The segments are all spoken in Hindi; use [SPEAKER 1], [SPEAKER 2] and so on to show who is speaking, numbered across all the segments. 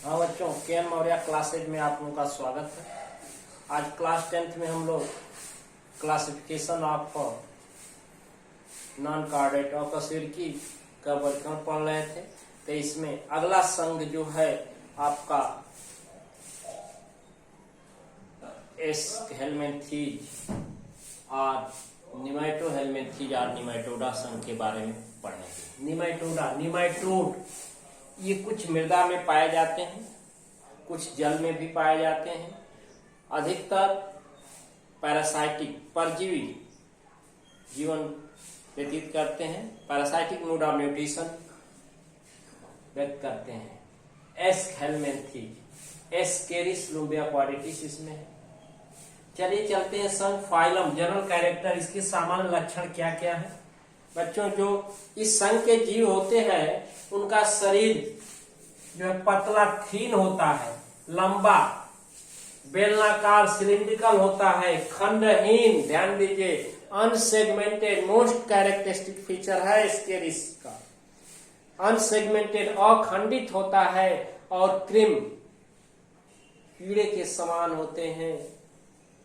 [SPEAKER 1] हाँ बच्चों, के मौर्य क्लासेज में आप लोगों का स्वागत है। आज क्लास 10th में हम लोग क्लासिफिकेशन ऑफ नॉन कार्डेट और कशेरुकी का वर्गीकरण पढ़ रहे थे। तो इसमें अगला संघ जो है आपका एस्कहेलमिन्थीज और निमेटोहेलमिन्थीज और निमेटोडा संघ के बारे में पढ़ेंगे। निमेटोड ये कुछ मृदा में पाए जाते हैं, कुछ जल में भी पाए जाते हैं। अधिकतर पैरासाइटिक परजीवी जीवन व्यतीत करते हैं, पैरासाइटिक मोड ऑफ न्यूट्रिशन व्यक्त करते हैं। एस्कहेलमिन्थीज एस्केरिस लुम्बिया क्वाड्रेटिस इसमें है। चलिए चलते हैं संघ फाइलम जनरल कैरेक्टर, इसके सामान्य लक्षण क्या क्या है। बच्चों, जो इस संघ के जीव होते हैं उनका शरीर जो है पतला थीन होता है, लंबा बेलनाकार सिलिंड्रिकल होता है, खंडहीन, ध्यान दीजिए, अनसेगमेंटेड मोस्ट कैरेक्टरिस्टिक फीचर है स्केरिस का। अनसेगमेंटेड अखंडित होता है और क्रीम कीड़े के समान होते हैं,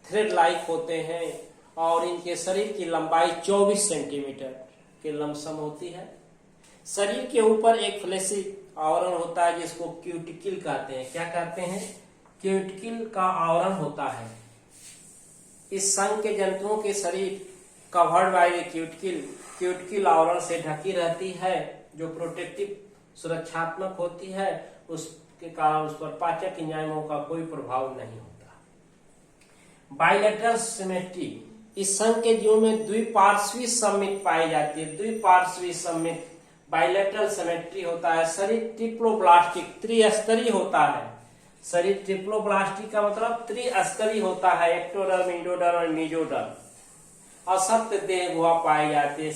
[SPEAKER 1] थ्रेड लाइक होते हैं और इनके शरीर की लंबाई 24 सेंटीमीटर के लमसम होती है। शरीर के ऊपर एक फ्लेशी आवरण होता है जिसको क्यूटिकल कहते हैं। क्या कहते हैं? क्यूटिकल का आवरण होता है। इस संघ के जंतुओं के शरीर कवर्ड बाय क्यूटिकल आवरण से ढकी रहती है, जो प्रोटेक्टिव सुरक्षात्मक होती है। उसके कारण उस पर पाचक एंजाइमों का कोई प्रभाव नहीं होता। बाइलेटरल सिमेट्री, इस संघ के जीवों में द्विपार्श्वी सममित पाई जाती है। द्विपार्श्वी सममित बाइलेटरल सिमेट्री होता है। शरीर ट्रिप्लोब्लास्टिक त्रिस्तरीय होता है। शरीर ट्रिप्लोब्लास्टिक का मतलब त्रिस्तरीय होता है, एक्टोडर्म, इंडोडर्म और मेसोडर्म। असत्य देह गुहा पाई जाती है।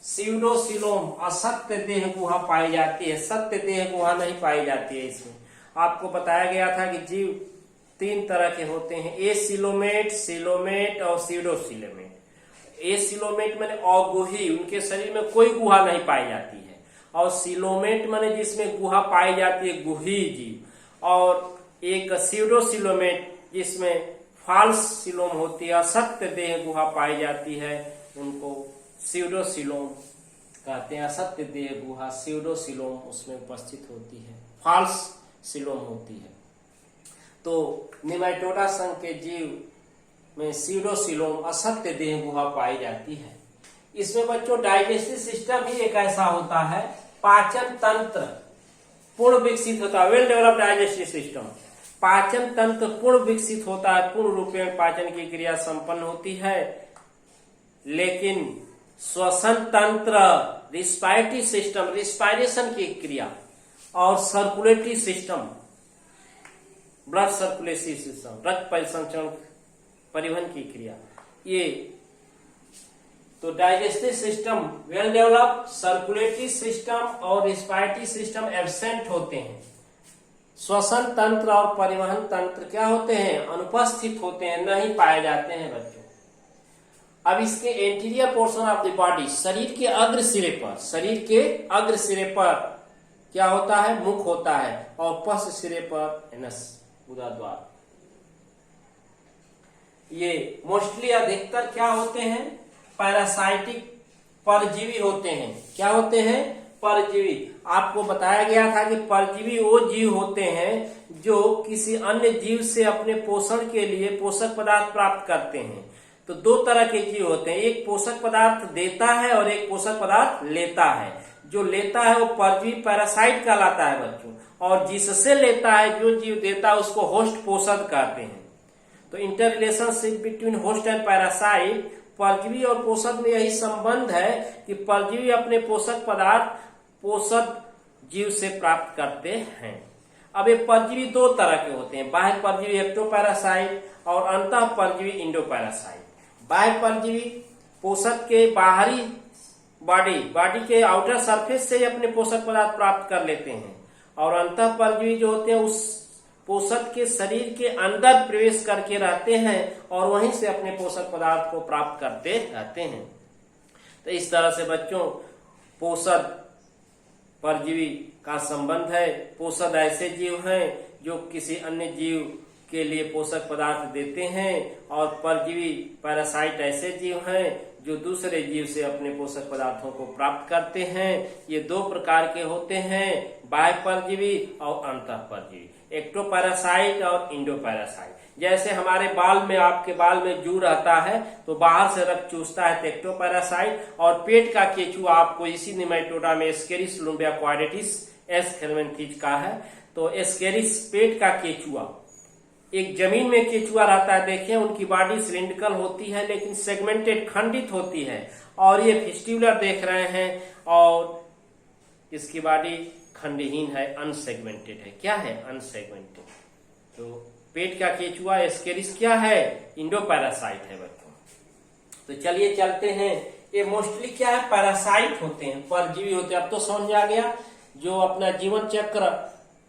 [SPEAKER 1] सीउडोसिलोम असत्य देह गुहा पाई जाती है, सत्य देह गुहा नहीं पाई जाती है। इसमें आपको बताया गया था कि जीव 3 तरह के होते हैं, एसिलोमेट, सिलोमेट और सीडोसिलोमेट। एसिलोमेट माने अगुही, उनके शरीर में कोई गुहा नहीं पाई जाती है, और सिलोमेट माने जिसमें गुहा पाई जाती है, गुही जीव। और एक सीडोसिलोमेट जिसमें फाल्स सिलोम होती है, असत्य देह गुहा पाई जाती है, उनको सीडोसिलोम कहते हैं। असत्य देह गुहा सीडोसिलोम उसमें उपस्थित होती है, फाल्स सिलोम होती है। तो निमेटोडा संघ के जीव में सीडोसिलोम असत्य देह गुहा पाई जाती है। इसमें बच्चों डाइजेस्टिव सिस्टम ही एक ऐसा होता है, पाचन तंत्र पूर्ण विकसित होता है, वेल डेवलप्ड डाइजेस्टिव सिस्टम। पाचन तंत्र पूर्ण विकसित होता है, पूर्ण रूप में पाचन की क्रिया संपन्न होती है। लेकिन श्वसन तंत्र, रिस्पायरेटरी सिस्टम, रिस्पायरेशन की क्रिया, और circulatory system, blood circulatory system, रक्त परिसंचरण परिवहन की क्रिया, ये तो digestive system well develop, circulatory system और रिस्पायरेटरी सिस्टम एब्सेंट होते हैं। श्वसन तंत्र और परिवहन तंत्र क्या होते हैं? अनुपस्थित होते हैं, नहीं पाए जाते हैं बच्चों। अब इसके anterior portion of the body, शरीर के अग्र सिरे पर क्या होता है? मुख होता है, और पश्च सिरे पर एनस उदरद्वार। ये मोस्टली अधिकतर क्या होते हैं? पैरासाइटिक परजीवी होते हैं। क्या होते हैं? परजीवी। आपको बताया गया था कि परजीवी वो जीव होते हैं जो किसी अन्य जीव से अपने पोषण के लिए पोषक पदार्थ प्राप्त करते हैं। तो 2 तरह के जीव होते हैं, एक पोषक पदार्थ देता है और एक पोषक पदार्थ लेता है। जो लेता है वो परजीवी पैरासाइट कहलाता है बच्चों, और जिससे लेता है, जो जीव देता है, उसको होस्ट पोषक कहते हैं। तो inter relationship between host and parasite, परजीवी और पोषक में यही संबंध है कि परजीवी अपने पोषक पदार्थ पोषक जीव से प्राप्त करते हैं। अब ये परजीवी 2 तरह के होते हैं, बाह्य परजीवी एक्टोपैरासाइट और अंतः परजीवी इंडोपैरासाइट। बाह्य परजीवी पोषक के बाहरी बॉडी के आउटर सरफेस से ही अपने पोषक पदार्थ प्राप्त कर लेते हैं, और अंतः परजीवी जो होते हैं उस पोषक के शरीर के अंदर प्रवेश करके रहते हैं और वहीं से अपने पोषक पदार्थ को प्राप्त करते रहते हैं। तो इस तरह से बच्चों पोषक परजीवी का संबंध है। पोषक ऐसे जीव हैं जो किसी अन्य जीव के लिए पोषक पदार्थ देते हैं, और परजीवी पैरासाइट ऐसे जीव हैं जो दूसरे जीव से अपने पोषक पदार्थों को प्राप्त करते हैं। ये दो प्रकार के होते हैं, बाह्य परजीवी और अंतः परजीवी, एक्टोपैरासाइट और इंडोपैरासाइट। जैसे हमारे बाल में, आपके बाल में जू रहता है तो बाहर से रक्त चूसता है, तो एक्टोपैरासाइट। और पेट का केचुआ आपको इसी निमेटोडा में एस्केरिस लुम्बियाक्वाडेटिस एस हेलमिंथेज का है। तो एस्केरिस पेट का केचुआ, एक जमीन में केचुआ रहता है, देखिए उनकी बॉडी सिलिंड्रिकल होती है लेकिन सेगमेंटेड, खंडित होती है, और ये फिस्ट्यूलर देख रहे हैं, और इसकी बॉडी खंडहीन है, अनसेगमेंटेड है। क्या है? अनसेगमेंटेड। तो पेट का केचुआ एस्केरिस क्या है? इंडोपैरासाइट है बच्चों। तो चलिए चलते हैं, ये मोस्टली क्या है? पैरासाइट होते हैं, परजीवी होते हैं। अब तो समझ आ गया, जो अपना जीवन चक्र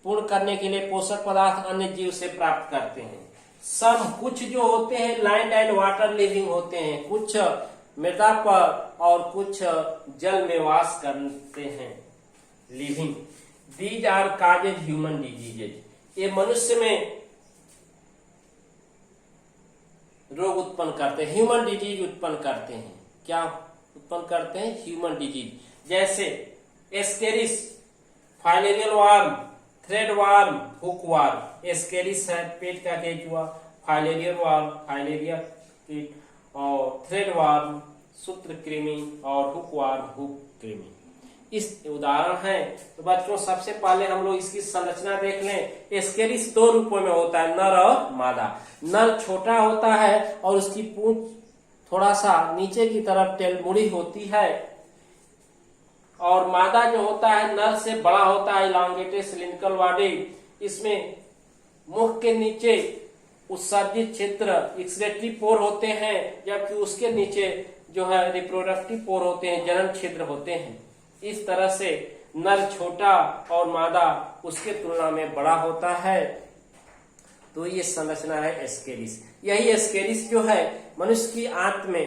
[SPEAKER 1] पूर्ण करने के लिए पोषक पदार्थ अन्य जीव से प्राप्त करते हैं। सम कुछ जो होते हैं लैंड एंड वाटर लिविंग होते हैं, कुछ मृदा पर और कुछ जल में वास करते हैं, living. These are causes human diseases, ये मनुष्य में रोग उत्पन्न करते हैं, ह्यूमन डिजीज उत्पन्न करते हैं। क्या उत्पन्न करते हैं? Human disease. जैसे ascaris, filarial worm, thread worm, hook worm. Ascaris है पेट का केचुआ, फाइलेरियल वार्म, फाइलेरिया कीट, और थ्रेड वार्म, सूत्रकृमि, और हुक वार्म, हुक कृमि। इस उदाहरण है। तो बच्चों सबसे पहले हम लोग इसकी संरचना देख लें। एस्केरिस दो रूपों में होता है, नर और मादा। नर छोटा होता है और उसकी पूंछ थोड़ा सा नीचे की तरफ टेलमुड़ी होती है, और मादा जो होता है नर से बड़ा होता है, इलांगेटेड सिलिंड्रिकल बॉडी। इसमें मुख के नीचे उत्सर्जित क्षेत्र एक्सक्रीटरी पोर होते हैं, जबकि उसके नीचे जो है रिप्रोडक्टिव पोर होते हैं, जनन क्षेत्र होते हैं। इस तरह से नर छोटा और मादा उसके तुलना में बड़ा होता है। तो ये संरचना है एस्केरिस। यही एस्केरिस जो है मनुष्य की आंत में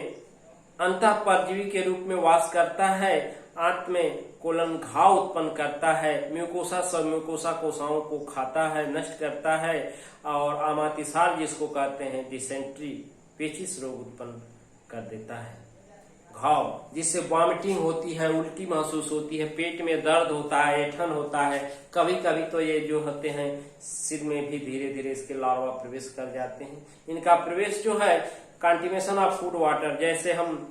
[SPEAKER 1] अंतः परजीवी के रूप में वास करता है। आंत में कोलन घाव उत्पन्न करता है, म्यूकोसा सब म्यूकोसा कोशाओं को खाता है, नष्ट करता है, और आमातिसार जिसको कहते हैं डिसेंट्री, पेचिस रोग उत्पन्न कर देता है। घाव जिससे वॉमिटिंग होती है, उल्टी महसूस होती है, पेट में दर्द होता है, ऐंठन होता है। कभी कभी तो ये जो होते हैं सिर में भी धीरे धीरे इसके लार्वा प्रवेश कर जाते हैं। इनका प्रवेश जो है कंटिन्यूएशन ऑफ फूड वाटर, जैसे हम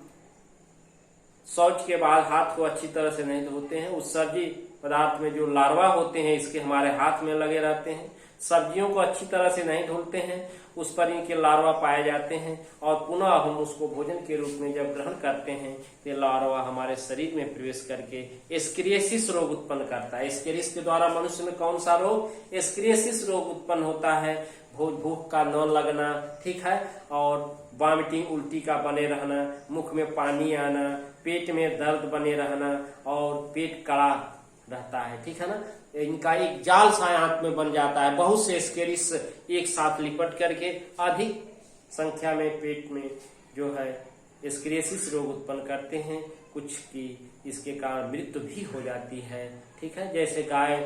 [SPEAKER 1] शौच के बाद हाथ को अच्छी तरह से नहीं धोते हैं, उत्सर्जित पदार्थ में जो लार्वा होते हैं इसके हमारे हाथ में लगे रहते हैं। सब्जियों को अच्छी तरह से नहीं धुलते हैं, उस पर इनके लार्वा पाए जाते हैं, और पुनः हम उसको भोजन के रूप में जब ग्रहण करते हैं तो लार्वा हमारे शरीर में प्रवेश करके एस्केरियासिस रोग उत्पन्न करता है। एस्केरिस के द्वारा मनुष्य में कौन सा रोग? एस्केरियासिस रोग उत्पन्न होता है। भूख का न लगना, ठीक है, और वॉमिटिंग, उल्टी का बने रहना, मुख में पानी आना, पेट में दर्द बने रहना, और पेट कड़ा रहता है, ठीक है ना। इनका एक जाल सा आंत में बन जाता है। बहुत से एस्केरिस एक साथ लिपट करके अधिक संख्या में पेट में जो है एस्केरियासिस रोग उत्पन्न करते हैं। कुछ की इसके कारण मृत्यु भी हो जाती है, ठीक है। जैसे गाय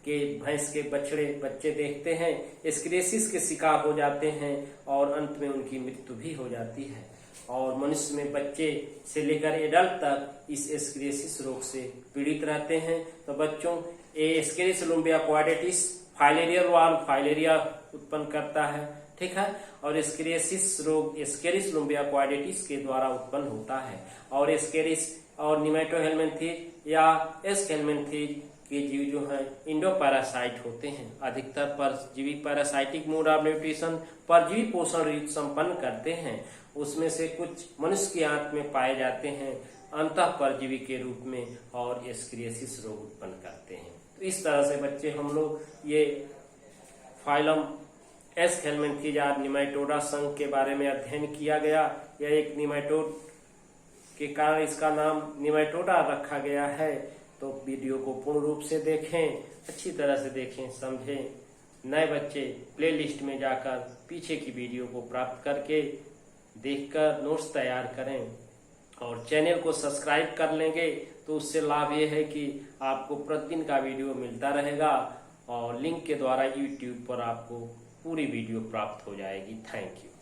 [SPEAKER 1] के, भैंस के बच्चे देखते हैं एस्केरियासिस के शिकार हो जाते हैं और अंत में उनकी मृत्यु भी हो जाती है। और मनुष्य में बच्चे से लेकर एडल्ट तक इस एस्केरियासिस रोग से पीड़ित रहते हैं। तो बच्चों, एस्केरिस लुम्बियाक्वाडेटिस फाइलेरियल वार्म फाइलेरिया उत्पन्न करता है, ठीक है, और एस्केरियासिस रोग एस्केरिस लुम्बियाक्वाडेटिस के द्वारा उत्पन्न होता है। और एस्केरिस और निमेटोहेलमिंथेज या एस हेलमिंथेज के जीव जो हैं इंडोपैरासाइट होते हैं। अधिकतर परजीवी पैरासाइटिक मोड ऑफ न्यूट्रिशन परजीवी पोषण रीत संपन्न करते हैं। उसमें से कुछ मनुष्य की आंत में पाए जाते हैं अंतः परजीवी के रूप में, और एस्केरियासिस रोग उत्पन्न करते हैं। तो इस तरह से बच्चे हम लोग ये फाइलम एस हेलमिंथेज निमेटोडा संघ के बारे में अध्ययन किया गया। यह एक निमेटोड के कारण इसका नाम निमेटोडा रखा गया है। तो वीडियो को पूर्ण रूप से देखें, अच्छी तरह से देखें, समझें। नए बच्चे प्लेलिस्ट में जाकर पीछे की वीडियो को प्राप्त करके देखकर नोट्स तैयार करें, और चैनल को सब्सक्राइब कर लेंगे तो उससे लाभ ये है कि आपको प्रतिदिन का वीडियो मिलता रहेगा और लिंक के द्वारा यूट्यूब पर आपको पूरी वीडियो प्राप्त हो जाएगी। Thank you.